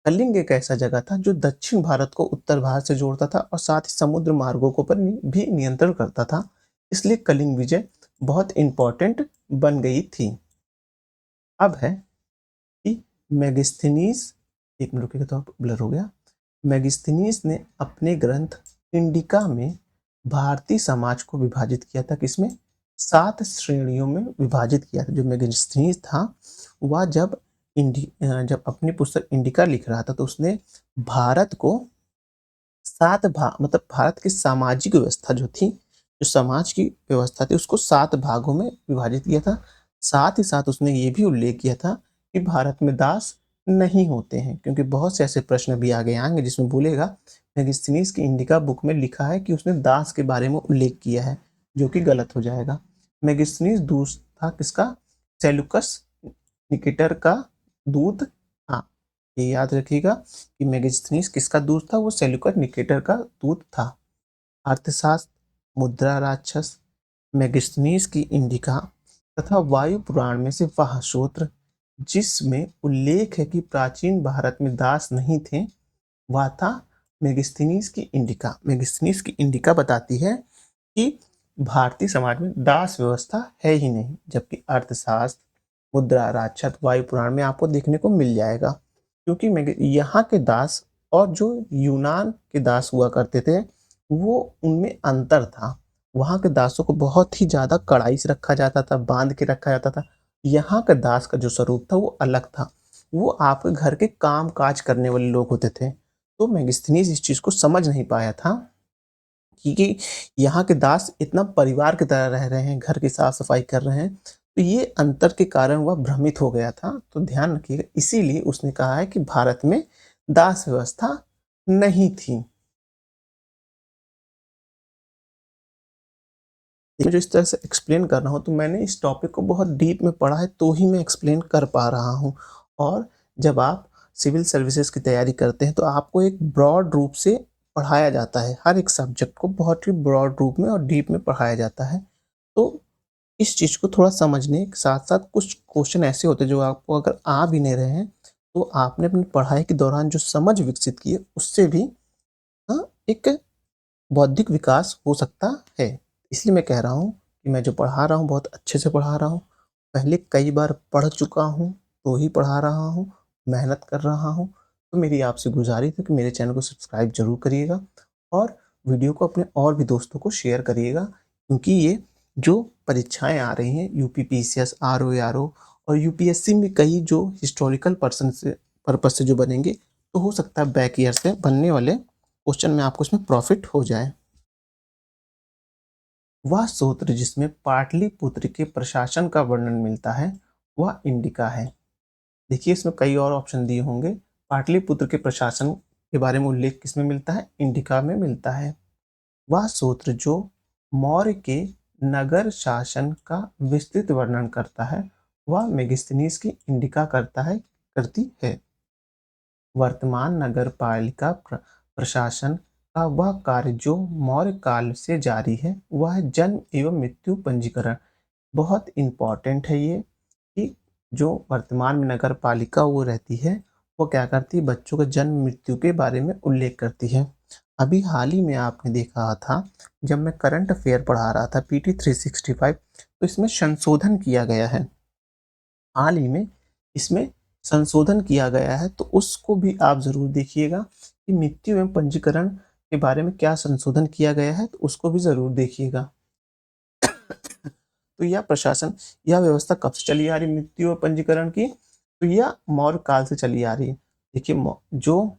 कलिंग एक ऐसा जगह था जो दक्षिण भारत को उत्तर भारत से जोड़ता था और साथ ही समुद्र मार्गों को पर भी नियंत्रण करता था। इसलिए कलिंग विजय बहुत इंपॉर्टेंट बन गई थी। अब है कि मेगास्थनीज, एक मिनट रुकिएगा तो ब्लर हो गया। मेगास्थनीज ने अपने ग्रंथ इंडिका में भारतीय समाज को विभाजित किया था। किसमें? 7 श्रेणियों में विभाजित किया था। जो मेगास्थनीज था वह जब अपनी पुस्तक इंडिका लिख रहा था तो उसने भारत को 7 भाग, मतलब भारत की सामाजिक व्यवस्था जो थी, जो समाज की व्यवस्था थी उसको 7 भागों में विभाजित किया था। साथ ही साथ उसने ये भी उल्लेख किया था कि भारत में दास नहीं होते हैं, क्योंकि बहुत से ऐसे प्रश्न भी आगे आएंगे जिसमें बोलेगा मेगास्थनीज की इंडिका बुक में लिखा है कि उसने दास के बारे में उल्लेख किया है, जो कि गलत हो जाएगा। मेगास्थनीज दूत था किसका? सेल्यूकस निकेटर का दूत। हाँ, ये याद रखिएगा कि मेगास्थनीज किसका दूत था? वो सेल्यूकस निकेटर का दूत था। अर्थशास्त्र, मुद्रा राक्षस, मेगास्थनीज की इंडिका तथा वायु पुराण में से वाह सूत्र, जिसमें उल्लेख है कि प्राचीन भारत में दास नहीं थे, वह था मेगास्थनीज की इंडिका। मेगास्थनीज की इंडिका बताती है कि भारतीय समाज में दास व्यवस्था है ही नहीं, जबकि अर्थशास्त्र, मुद्रा, राजछत्र, वायु पुराण में आपको देखने को मिल जाएगा। क्योंकि यहाँ के दास और जो यूनान के दास हुआ करते थे, वो उनमें अंतर था। वहाँ के दासों को बहुत ही ज़्यादा कड़ाई से रखा जाता था, बांध के रखा जाता था। यहाँ के दास का जो स्वरूप था वो अलग था। वो आपके घर के काम काज करने वाले लोग होते थे। तो मेगास्थनीज इस चीज़ को समझ नहीं पाया था कि यहाँ के दास इतना परिवार की तरह रह रहे हैं, घर की साफ-सफाई कर रहे हैं, तो ये अंतर के कारण वह भ्रमित हो गया था। तो ध्यान रखिएगा, इसीलिए उसने कहा है कि भारत में दास व्यवस्था नहीं थी। मैं जो इस तरह से एक्सप्लेन कर रहा हूँ, तो मैंने इस टॉपिक को बहुत डीप में पढ़ा है, तो ही मैं एक्सप्लेन कर पा रहा हूँ। और जब आप सिविल सर्विसेज़ की तैयारी करते हैं, तो आपको एक ब्रॉड रूप से पढ़ाया जाता है। हर एक सब्जेक्ट को बहुत ही ब्रॉड रूप में और डीप में पढ़ाया जाता है। तो इस चीज़ को थोड़ा समझने के साथ-साथ कुछ क्वेश्चन ऐसे होते हैं जो आपको अगर आ भी नहीं रहे हैं, तो आपने अपनी पढ़ाई के दौरान जो समझ विकसित की है, उससे भी एक बौद्धिक विकास हो सकता है। इसलिए मैं कह रहा हूँ कि मैं जो पढ़ा रहा हूँ, बहुत अच्छे से पढ़ा रहा हूँ। पहले कई बार पढ़ चुका हूँ, तो ही पढ़ा रहा हूँ, मेहनत कर रहा हूँ। तो मेरी आपसे गुज़ारिश है कि मेरे चैनल को सब्सक्राइब ज़रूर करिएगा और वीडियो को अपने और भी दोस्तों को शेयर करिएगा, क्योंकि ये जो परीक्षाएँ आ रही हैं, यूपी पीसीएस, आरओ एआरओ और यूपीएससी में कई जो हिस्टोरिकल पर्पज़ से जो बनेंगे, तो हो सकता है बैक ईयर से बनने वाले क्वेश्चन में आपको इसमें प्रॉफ़िट हो जाए। वह सूत्र जिसमें पाटलिपुत्र के प्रशासन का वर्णन मिलता है, वह इंडिका है। देखिए, इसमें कई और ऑप्शन दिए होंगे। पाटलिपुत्र के प्रशासन के बारे में उल्लेख किसमें मिलता है? इंडिका में मिलता है। वह सूत्र जो मौर्य के नगर शासन का विस्तृत वर्णन करता है, वह मेगास्थनीज की इंडिका करती है। वर्तमान नगरपालिका प्रशासन का वह कार्य जो मौर्य काल से जारी है, वह है जन्म एवं मृत्यु पंजीकरण। बहुत इम्पोर्टेंट है ये कि जो वर्तमान में नगर पालिका वो रहती है, वो क्या करती है, बच्चों के जन्म मृत्यु के बारे में उल्लेख करती है। अभी हाल ही में आपने देखा था, जब मैं करंट अफेयर पढ़ा रहा था पीटी 365, तो इसमें संशोधन किया गया है। हाल ही में इसमें संशोधन किया गया है, तो उसको भी आप ज़रूर देखिएगा कि मृत्यु एवं पंजीकरण के बारे में क्या संशोधन किया गया है, तो उसको भी ज़रूर देखिएगा। तो यह प्रशासन, यह व्यवस्था कब से चली आ रही मृत्यु और पंजीकरण की? तो यह मौर्य काल से चली आ रही है। देखिए, जो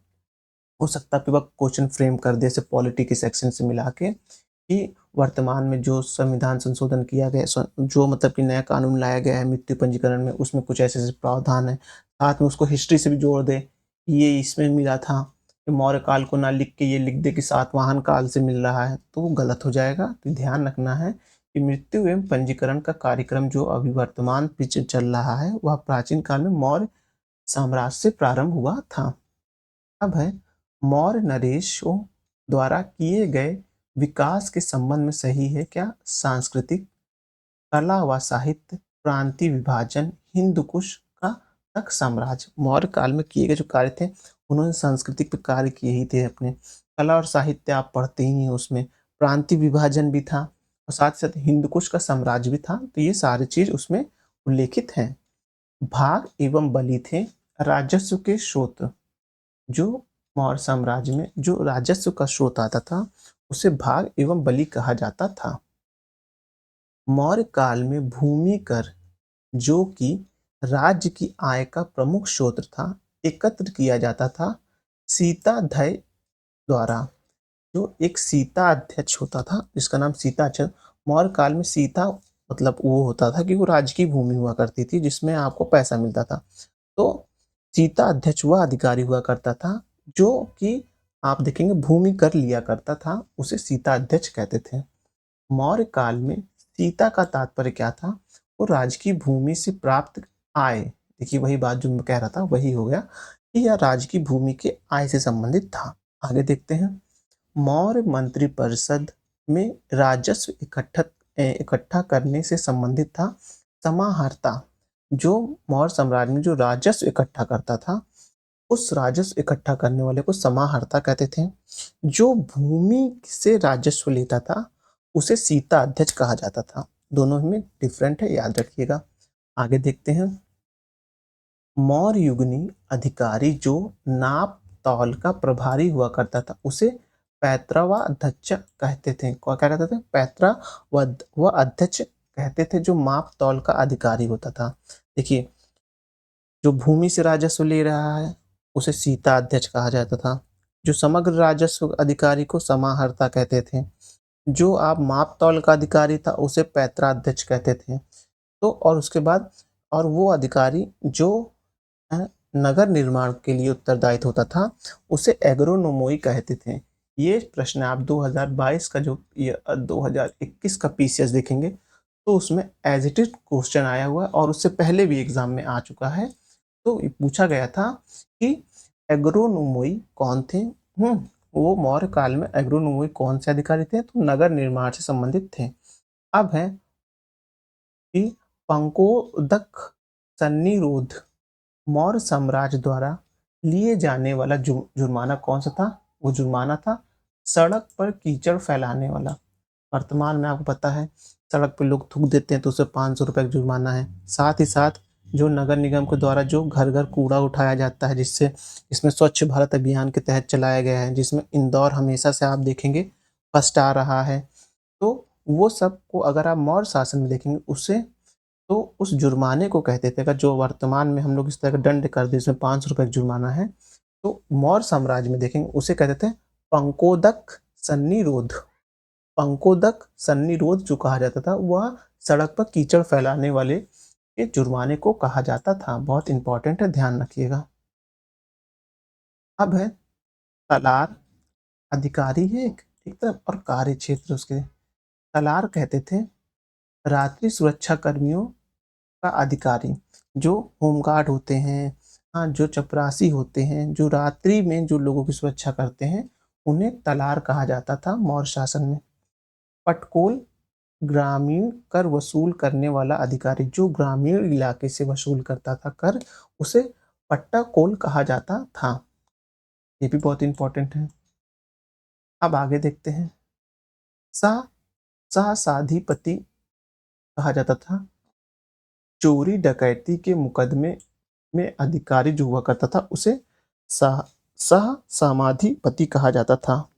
हो सकता है आपके पास क्वेश्चन फ्रेम कर दे, जैसे पॉलिटी के सेक्शन से मिला के, कि वर्तमान में जो संविधान संशोधन किया गया, जो मतलब कि नया कानून लाया गया है मृत्यु पंजीकरण में, उसमें कुछ ऐसे-ऐसे प्रावधान है। साथ में उसको हिस्ट्री से भी जोड़ दे, ये इसमें मिला था, कि मौर्य काल को ना लिख के ये लिख दे कि सातवाहन काल से मिल रहा है, तो वो गलत हो जाएगा। तो ध्यान रखना है कि मृत्यु एवं पंजीकरण का कार्यक्रम जो अभी वर्तमान पीछे चल रहा है, वह प्राचीन काल में मौर्य साम्राज्य से प्रारंभ हुआ था। अब है मौर्य नरेशों द्वारा किए गए विकास के संबंध में सही है क्या? सांस्कृतिक, कला व साहित्य, प्रांतीय विभाजन, हिंदू कुश का तक साम्राज्य। मौर्य काल में किए गए जो कार्य थे, उन्होंने सांस्कृतिक पे कार्य किए ही थे अपने। कला और साहित्य आप पढ़ते ही हैं उसमें। प्रांतीय विभाजन भी था और साथ ही साथ हिंदू कुश का साम्राज्य भी था। तो ये सारी चीज़ उसमें उल्लेखित हैं। भाग एवं बलि थे राजस्व के स्रोत। जो मौर्य साम्राज्य में जो राजस्व का स्रोत आता था, उसे भाग एवं बलि कहा जाता था। मौर्य काल में भूमि कर, जो कि राज्य की आय का प्रमुख स्रोत था, एकत्र किया जाता था सीताधय द्वारा। जो एक सीता अध्यक्ष होता था, जिसका नाम सीताचल। मौर्य काल में सीता मतलब वो होता था कि वो राज्य की भूमि हुआ करती थी, जिसमें आपको पैसा मिलता था। तो सीता अध्यक्ष वह अधिकारी हुआ करता था जो कि आप देखेंगे भूमि कर लिया करता था, उसे सीता अध्यक्ष कहते थे। मौर्य काल में सीता का तात्पर्य क्या था? वो राज्य की भूमि से प्राप्त आय। देखिए, वही बात जो मैं कह रहा था वही हो गया कि यह राज्य की भूमि के आय से संबंधित था। आगे देखते हैं। मौर्य मंत्रिपरिषद में राजस्व इकट्ठा करने से संबंधित था समाहर्ता। जो मौर्य साम्राज्य में जो राजस्व इकट्ठा करता था, उस राजस्व इकट्ठा करने वाले को समाहर्ता कहते थे। जो भूमि से राजस्व लेता था, उसे सीता अध्यक्ष कहा जाता था। दोनों में डिफरेंट है, याद रखिएगा। आगे देखते हैं। मौर्य युगनी अधिकारी जो नाप तौल का प्रभारी हुआ करता था, उसे पैतृवाध्यक्ष कहते थे। क्या कहते थे? पैतृ व अध्यक्ष कहते थे, जो माप तौल का अधिकारी होता था। देखिए, जो भूमि से राजस्व ले रहा है, उसे सीता अध्यक्ष कहा जाता था। जो समग्र राजस्व अधिकारी को समाहर्ता कहते थे। जो आप माप तौल का अधिकारी था, उसे पैतृाध्यक्ष कहते थे। तो और उसके बाद और वो अधिकारी जो नगर निर्माण के लिए उत्तरदायित्व होता था, उसे एग्रोनोमोई कहते थे। ये प्रश्न आप 2022 का जो 2021 का पीसीएस देखेंगे, तो उसमें एज इट इज क्वेश्चन आया हुआ है, और उससे पहले भी एग्जाम में आ चुका है। तो पूछा गया था कि एग्रोनोमोई कौन थे। वो मौर्य काल में एग्रोनोमोई कौन से अधिकारी थे? तो नगर निर्माण से संबंधित थे। अब है कि पंकोदक सन्निरोध मौर्य साम्राज्य द्वारा लिए जाने वाला जुर्माना कौन सा था? वो जुर्माना था सड़क पर कीचड़ फैलाने वाला। वर्तमान में आपको पता है, सड़क पर लोग थूक देते हैं तो उसे 500 रुपये का जुर्माना है। साथ ही साथ जो नगर निगम के द्वारा जो घर घर कूड़ा उठाया जाता है, जिससे इसमें स्वच्छ भारत अभियान के तहत चलाया गया है, जिसमें इंदौर हमेशा से आप देखेंगे फर्स्ट आ रहा है। तो वो सब को अगर आप मौर्य शासन में देखेंगे, उसे तो उस जुर्माने को कहते थे। अगर जो वर्तमान में हम लोग इस तरह का दंड कर दें, इसमें 500 रुपये का जुर्माना है, तो मौर्य साम्राज्य में देखेंगे उसे कहते थे पंकोदक सन्निरोध। पंकोदक सन्निरोध जो कहा जाता था, वह सड़क पर कीचड़ फैलाने वाले के जुर्माने को कहा जाता था। बहुत इंपॉर्टेंट है, ध्यान रखिएगा। अब है तलार अधिकारी है एक, ठीक है, और कार्य क्षेत्र उसके। तलार कहते थे रात्रि सुरक्षा कर्मियों का अधिकारी। जो होमगार्ड होते हैं, हाँ, जो चपरासी होते हैं, जो रात्रि में जो लोगों की सुरक्षा करते हैं, उन्हें तलार कहा जाता था मौर्य शासन में। पटकोल ग्रामीण कर वसूल करने वाला अधिकारी। जो ग्रामीण इलाके से वसूल करता था कर, उसे पट्टाकोल कहा जाता था। ये भी बहुत इंपॉर्टेंट है। अब आगे देखते हैं। सह सहसाधिपति कहा जाता था। चोरी डकैती के मुकदमे में अधिकारी जो हुआ करता था, उसे सह समाधिपति कहा जाता था।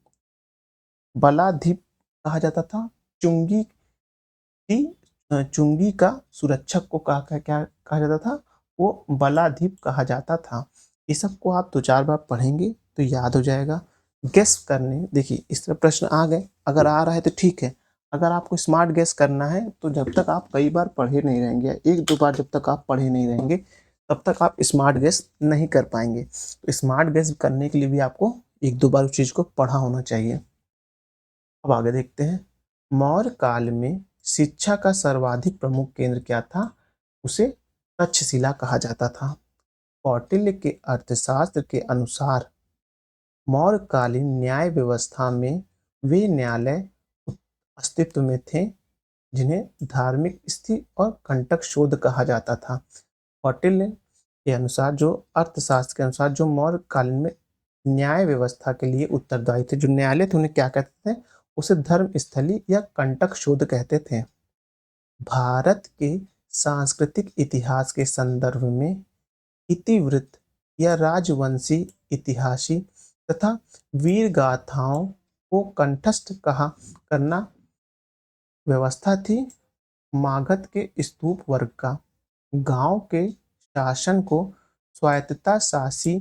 बलाधिप कहा जाता था। चुंगी की चुंगी का सुरक्षक को क्या कहा जाता था? वो बलाधिप कहा जाता था। ये सबको आप 2-4 बार पढ़ेंगे तो याद हो जाएगा। गेस करने, देखिए इस तरह प्रश्न आ गए, अगर आ रहा है तो ठीक है। अगर आपको स्मार्ट गेस करना है, तो जब तक आप कई बार पढ़े नहीं रहेंगे, 1-2 बार जब तक आप पढ़े नहीं रहेंगे, तब तक आप स्मार्ट गेस नहीं कर पाएंगे। तो स्मार्ट गेस करने के लिए भी आपको 1-2 बार उस चीज़ को पढ़ा होना चाहिए। अब आगे देखते हैं। मौर्य काल में शिक्षा का सर्वाधिक प्रमुख केंद्र क्या था? उसे तक्षशिला कहा जाता था। कौटिल्य के अर्थशास्त्र के अनुसार मौर्यकालीन न्याय व्यवस्था में वे न्यायालय अस्तित्व में थे जिन्हें धार्मिक स्थिति और कंटक शोध कहा जाता था। कौटिल्य के अनुसार, जो अर्थशास्त्र के अनुसार, जो मौर्य कालीन में न्याय व्यवस्था के लिए उत्तरदायी थे, जो न्यायालय थे, उन्हें क्या कहते थे? उसे धर्म स्थली या कंटक शोध कहते थे। भारत के सांस्कृतिक इतिहास के संदर्भ में इतिवृत्त या राजवंशी इतिहासी तथा वीर गाथाओं को कंठस्थ कहा करना व्यवस्था थी। मागध के स्तूप वर्ग का गांव के शासन को स्वायत्तता शासी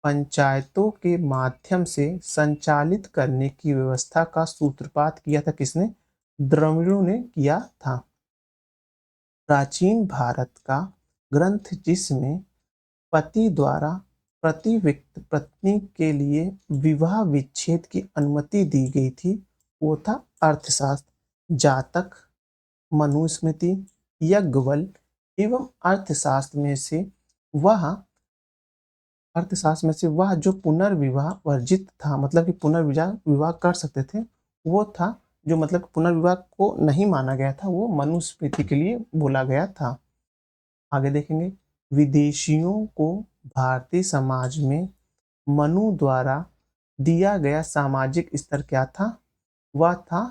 पंचायतों के माध्यम से संचालित करने की व्यवस्था का सूत्रपात किया था किसने? द्रविड़ों ने किया था। प्राचीन भारत का ग्रंथ जिसमें पति द्वारा प्रतिविक्त पत्नी के लिए विवाह विच्छेद की अनुमति दी गई थी, वो था अर्थशास्त्र। जातक, मनुस्मृति, याज्ञवल्क्य एवं अर्थशास्त्र में से वह जो पुनर्विवाह वर्जित था, मतलब कि पुनर्विवाह विवाह कर सकते थे, वो था जो मतलब पुनर्विवाह को नहीं माना गया था, वो मनुस्मृति के लिए बोला गया था। आगे देखेंगे, विदेशियों को भारतीय समाज में मनु द्वारा दिया गया सामाजिक स्तर क्या था? वह था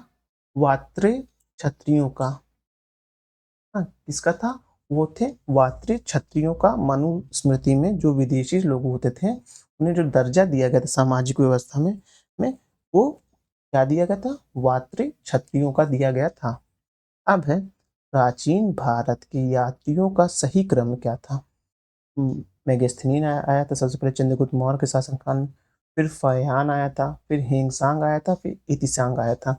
वात्रे क्षत्रियों का। हाँ, किसका था? वो थे वात्रे क्षत्रियों का। मनुस्मृति में जो विदेशी लोग होते थे उन्हें जो दर्जा दिया गया था सामाजिक व्यवस्था में वो क्या दिया गया था? वात्रे क्षत्रियों का दिया गया था। अब है, प्राचीन भारत के यात्रियों का सही क्रम क्या था? मेगस्थनीन आया था सबसे पहले चंद्रगुप्त मौर्य के शासनकाल में, फिर फयान आया था, फिर हेंगसांग आया था, फिर इतिसांग आया था।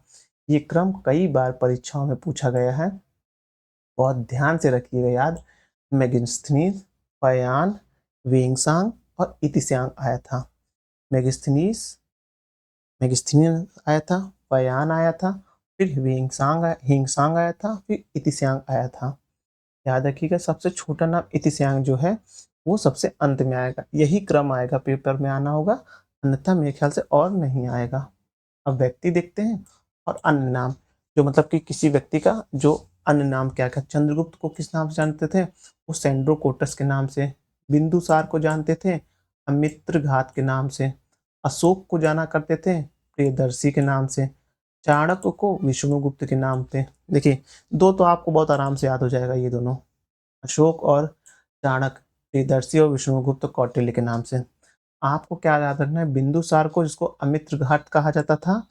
ये क्रम कई बार परीक्षाओं में पूछा गया है, बहुत ध्यान से रखिएगा याद। मेगस्थनीस, फयान, वेंगसांग और इतिसांग आया था। मेगस्थनीस मेगस्थनीन आया था, फयान आया था, फिर हेंगसांग आया था, फिर इतिसांग आया था। याद रखिएगा, सबसे छोटा नाम इतिस्यांग जो है वो सबसे अंत में आएगा। यही क्रम आएगा, पेपर में आना होगा, अन्यथा मेरे ख्याल से और नहीं आएगा। अब व्यक्ति देखते हैं और अन्य नाम, जो मतलब कि किसी व्यक्ति का जो अन्य नाम क्या क्या। चंद्रगुप्त को किस नाम से जानते थे? वो सेंड्रोकोटस के नाम से। बिंदुसार को जानते थे अमित्रघात के नाम से। अशोक को जाना करते थे प्रियदर्शी के नाम से। चाणक्य को विष्णुगुप्त के नाम पे। देखिए, दो तो आपको बहुत आराम से याद हो जाएगा, ये दोनों, अशोक और चाणक्य, प्रियदर्शी और विष्णुगुप्त कौटिल्य के नाम से। आपको क्या याद रखना है? बिंदुसार को जिसको अमित्र घाट कहा जाता था,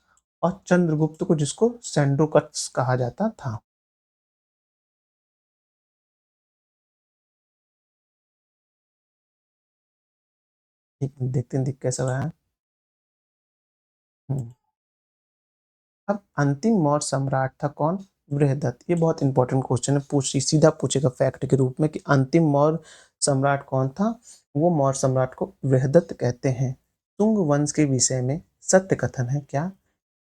और चंद्रगुप्त को जिसको सेंड्रोकट्स कहा जाता था। देखते हैं दिख कैसा रहा है। हम्म। अब अंतिम मौर्य सम्राट था कौन? बृहदत्त। ये बहुत इंपॉर्टेंट क्वेश्चन है, सीधा पूछेगा फैक्ट के रूप में कि अंतिम मौर्य सम्राट कौन था? वो मौर्य सम्राट को बृहदत्त कहते हैं। तुंग वंश के विषय में सत्य कथन है क्या?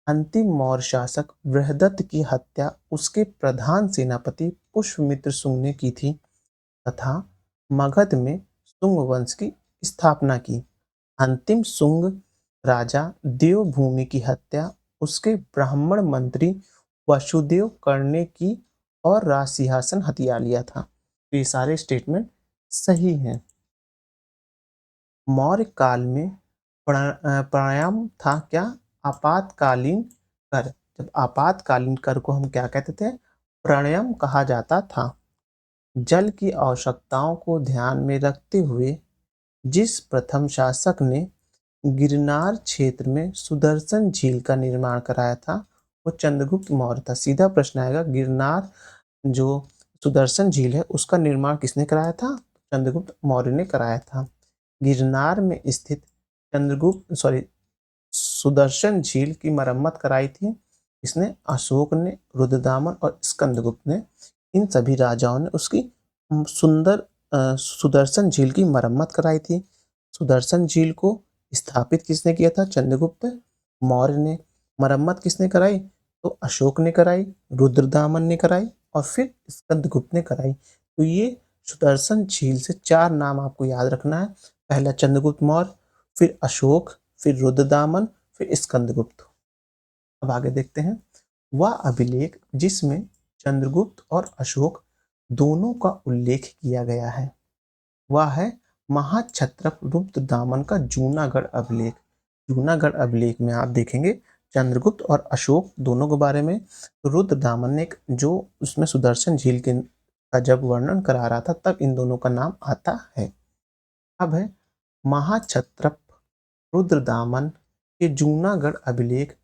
अंतिम मौर्य शासक बृहदत्त की हत्या उसके प्रधान सेनापति पुष्यमित्र सुंग ने की थी तथा मगध में सुंग वंश की स्थापना की। अंतिम सुंग राजा देवभूमि की हत्या उसके ब्राह्मण मंत्री वसुदेव करने की और राज सिंहासन हथिया लिया था। तो ये सारे स्टेटमेंट सही हैं। मौर्य काल में प्राणायाम था क्या? आपातकालीन कर। जब आपातकालीन कर को हम क्या कहते थे? प्राणायाम कहा जाता था। जल की आवश्यकताओं को ध्यान में रखते हुए जिस प्रथम शासक ने गिरनार क्षेत्र में सुदर्शन झील का निर्माण कराया था वो चंद्रगुप्त मौर्य था। सीधा प्रश्न आएगा, गिरनार जो सुदर्शन झील है उसका निर्माण किसने कराया था? चंद्रगुप्त मौर्य ने कराया था। गिरनार में स्थित सुदर्शन झील की मरम्मत कराई थी इसने? अशोक ने, रुद्रदामन और स्कंदगुप्त ने। इन सभी राजाओं ने उसकी सुंदर सुदर्शन झील की मरम्मत कराई थी। सुदर्शन झील को स्थापित किसने किया था? चंद्रगुप्त मौर्य ने। मरम्मत किसने कराई? तो अशोक ने कराई, रुद्रदामन ने कराई और फिर स्कंदगुप्त ने कराई। तो ये सुदर्शन झील से चार नाम आपको याद रखना है। पहला चंद्रगुप्त मौर्य, फिर अशोक, फिर रुद्रदामन, फिर स्कंदगुप्त। अब आगे देखते हैं, वह अभिलेख जिसमें चंद्रगुप्त और अशोक दोनों का उल्लेख किया गया है वह है महाक्षत्रप रुद्रदामन का जूनागढ़ अभिलेख। जूनागढ़ अभिलेख में आप देखेंगे चंद्रगुप्त और अशोक दोनों के बारे में। रुद्रदामन ने जो उसमें सुदर्शन झील के का जब वर्णन करा रहा था तब इन दोनों का नाम आता है। अब है, महाक्षत्रप रुद्रदामन के जूनागढ़ अभिलेख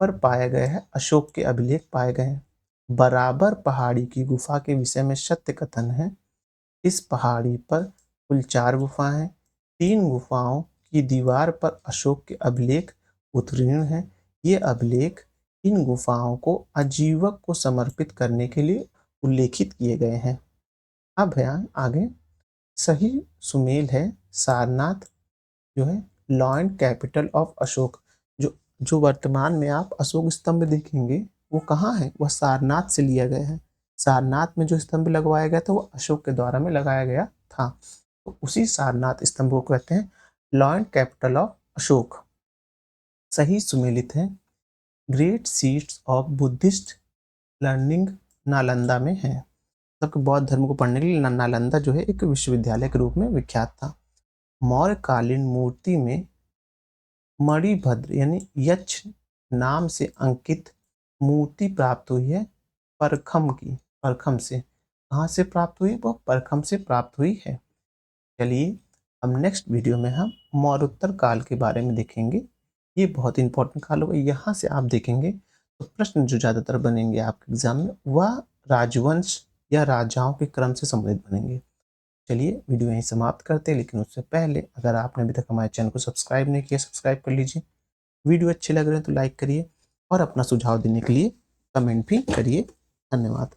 पर पाए गए हैं अशोक के अभिलेख पाए गए हैं। बराबर पहाड़ी की गुफा के विषय में सत्य कथन है। इस पहाड़ी पर कुल 4 गुफाएं हैं। 3 गुफाओं की दीवार पर अशोक के अभिलेख उत्कीर्ण हैं। ये अभिलेख इन गुफाओं को आजीवक को समर्पित करने के लिए उल्लेखित किए गए हैं। अब है आगे, सही सुमेल है सारनाथ जो है law and capital of Ashok. जो जो वर्तमान में आप अशोक स्तंभ देखेंगे वो कहाँ है? वह सारनाथ से लिया गया है। सारनाथ में जो स्तंभ लगवाया गया था वो अशोक के द्वारा में लगाया गया था। तो उसी सारनाथ स्तंभ को कहते हैं law and capital of Ashok. सही सुमेलित है great seats of Buddhist learning Nalanda में है। मतलब बौद्ध धर्म को पढ़ने के लिए नालंदा जो है एक विश्वविद्यालय के रूप में विख्यात था। मौर्यकालीन मूर्ति में मणिभद्र यानी यक्ष नाम से अंकित मूर्ति प्राप्त हुई है परखम से। कहाँ से प्राप्त हुई? वो परखम से प्राप्त हुई है। चलिए अब नेक्स्ट वीडियो में हम मौर्योत्तर काल के बारे में देखेंगे। ये बहुत इंपॉर्टेंट काल होगा। यहाँ से आप देखेंगे तो प्रश्न जो ज़्यादातर बनेंगे आपके एग्जाम में वह राजवंश या राजाओं के क्रम से संबंधित बनेंगे। चलिए वीडियो यहीं समाप्त करते हैं, लेकिन उससे पहले अगर आपने अभी तक हमारे चैनल को सब्सक्राइब नहीं किया सब्सक्राइब कर लीजिए। वीडियो अच्छे लग रहे हैं तो लाइक करिए और अपना सुझाव देने के लिए कमेंट भी करिए। धन्यवाद।